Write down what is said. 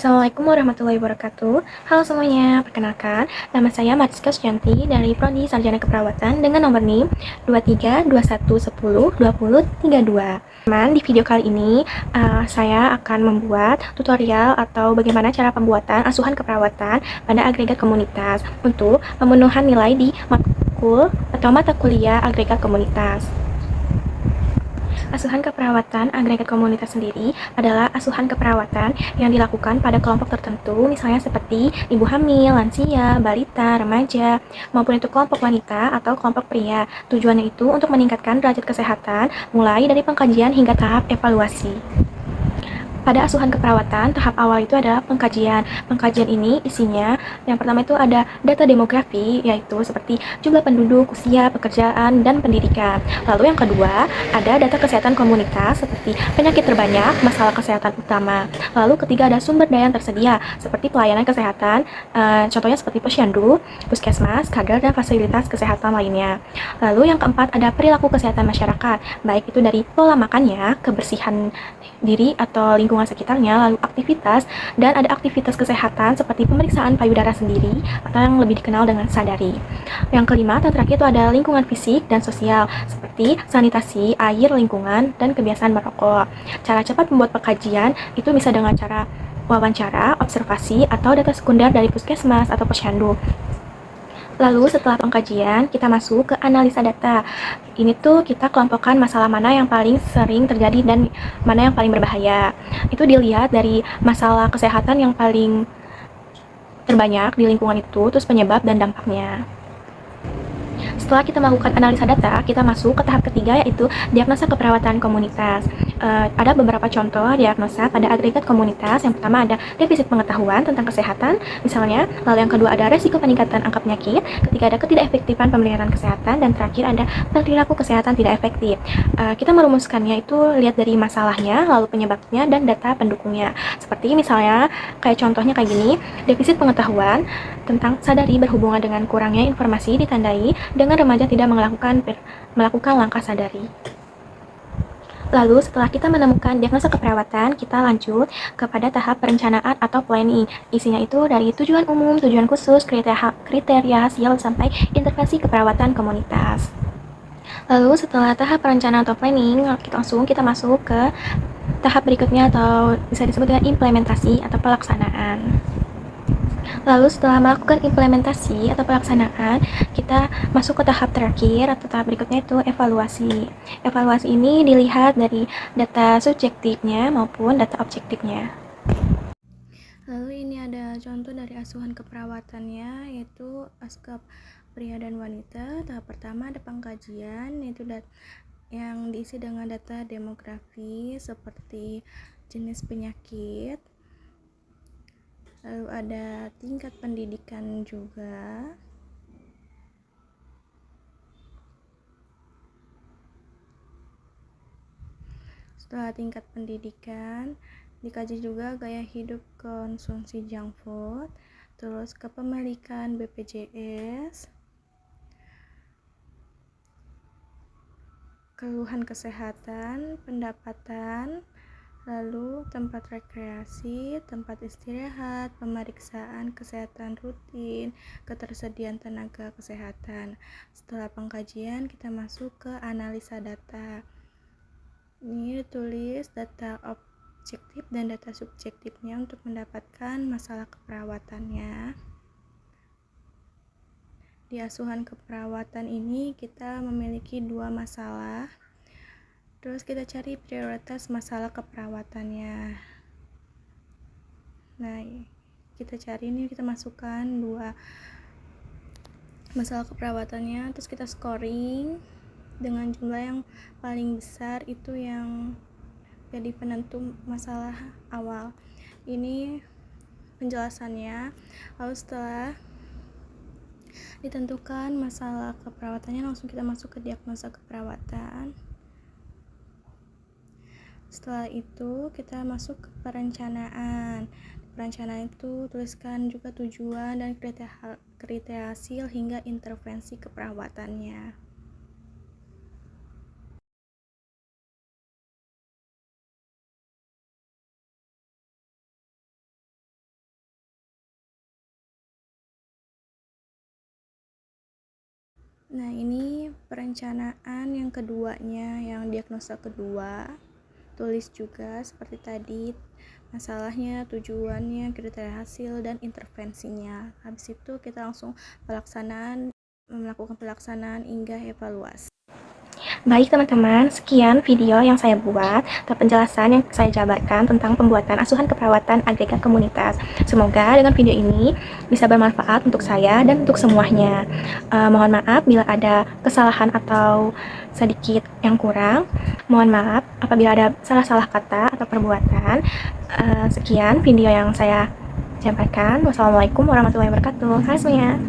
Assalamualaikum warahmatullahi wabarakatuh. Halo semuanya, perkenalkan, nama saya Mariska Sujanti dari Prodi Sarjana Keperawatan dengan nomor NIM 2321102032. Di video kali ini, saya akan membuat tutorial atau bagaimana cara pembuatan asuhan keperawatan pada agregat komunitas untuk pemenuhan nilai di matkul atau mata kuliah agregat komunitas. Asuhan keperawatan agregat komunitas sendiri adalah asuhan keperawatan yang dilakukan pada kelompok tertentu, misalnya seperti ibu hamil, lansia, balita, remaja, maupun itu kelompok wanita atau kelompok pria. Tujuannya itu untuk meningkatkan derajat kesehatan, mulai dari pengkajian hingga tahap evaluasi. Pada asuhan keperawatan, tahap awal itu adalah pengkajian. Pengkajian ini isinya, yang pertama itu ada data demografi, yaitu seperti jumlah penduduk, usia, pekerjaan, dan pendidikan. Lalu yang kedua, ada data kesehatan komunitas, seperti penyakit terbanyak, masalah kesehatan utama. Lalu ketiga, ada sumber daya yang tersedia, seperti pelayanan kesehatan, contohnya seperti posyandu, puskesmas, kader, dan fasilitas kesehatan lainnya. Lalu yang keempat, ada perilaku kesehatan masyarakat, baik itu dari pola makannya, kebersihan diri atau lingkungan sekitarnya, lalu aktivitas, dan ada aktivitas kesehatan seperti pemeriksaan payudara sendiri atau yang lebih dikenal dengan sadari. Yang kelima atau terakhir itu ada lingkungan fisik dan sosial seperti sanitasi, air, lingkungan, dan kebiasaan merokok. Cara cepat membuat pengkajian itu bisa dengan cara wawancara, observasi, atau data sekunder dari puskesmas atau posyandu. Lalu setelah pengkajian, kita masuk ke analisa data. Ini tuh kita kelompokkan masalah mana yang paling sering terjadi dan mana yang paling berbahaya. Itu dilihat dari masalah kesehatan yang paling terbanyak di lingkungan itu, terus penyebab dan dampaknya. Setelah kita melakukan analisa data, kita masuk ke tahap ketiga, yaitu diagnosa keperawatan komunitas. Ada beberapa contoh diagnosa pada agregat komunitas. Yang pertama ada defisit pengetahuan tentang kesehatan, misalnya. Lalu yang kedua ada resiko peningkatan angka penyakit. Ketiga ada ketidakefektifan pemeliharaan kesehatan. Dan terakhir ada perilaku kesehatan tidak efektif. Kita merumuskannya itu lihat dari masalahnya, lalu penyebabnya, dan data pendukungnya. Seperti misalnya, kayak contohnya kayak gini, defisit pengetahuan tentang sadari berhubungan dengan kurangnya informasi ditandai dengan remaja tidak melakukan langkah sadari. Lalu setelah kita menemukan diagnosa keperawatan, kita lanjut kepada tahap perencanaan atau planning. Isinya itu dari tujuan umum, tujuan khusus, kriteria hasil, sampai intervensi keperawatan komunitas. Lalu setelah tahap perencanaan atau planning, kita masuk ke tahap berikutnya atau bisa disebut dengan implementasi atau pelaksanaan. Lalu setelah melakukan implementasi atau pelaksanaan, kita masuk ke tahap terakhir atau tahap berikutnya itu evaluasi. Evaluasi ini dilihat dari data subjektifnya maupun data objektifnya. Lalu ini ada contoh dari asuhan keperawatannya, yaitu askap pria dan wanita. Tahap pertama ada pengkajian, yaitu yang diisi dengan data demografi seperti jenis penyakit. Lalu ada tingkat pendidikan juga. Setelah tingkat pendidikan, dikaji juga gaya hidup konsumsi junk food, terus kepemilikan BPJS, keluhan kesehatan, pendapatan, lalu tempat rekreasi, tempat istirahat, pemeriksaan kesehatan rutin, ketersediaan tenaga kesehatan. Setelah pengkajian, kita masuk ke analisa data. Ini tulis data objektif dan data subjektifnya untuk mendapatkan masalah keperawatannya. Di asuhan keperawatan ini kita memiliki 2 masalah. Terus kita cari prioritas masalah keperawatannya. Nah, kita cari ini, kita masukkan 2 masalah keperawatannya, terus kita scoring dengan jumlah yang paling besar itu yang jadi penentu masalah awal. Ini penjelasannya. Lalu setelah ditentukan masalah keperawatannya, langsung kita masuk ke diagnosa keperawatan. Setelah itu kita masuk ke perencanaan. Perencanaan itu tuliskan juga tujuan dan kriteria hasil hingga intervensi keperawatannya. Nah, ini perencanaan yang keduanya, yang diagnosa kedua. Tulis juga seperti tadi masalahnya, tujuannya, kriteria hasil, dan intervensinya. Habis itu kita langsung melakukan pelaksanaan hingga evaluasi. Baik teman-teman, sekian video yang saya buat atau penjelasan yang saya jabarkan tentang pembuatan asuhan keperawatan agregat komunitas. Semoga dengan video ini bisa bermanfaat untuk saya dan untuk semuanya. Mohon maaf bila ada kesalahan atau sedikit yang kurang. Mohon maaf apabila ada salah-salah kata atau perbuatan. Sekian video yang saya jabarkan. Wassalamualaikum warahmatullahi wabarakatuh. Hai semuanya.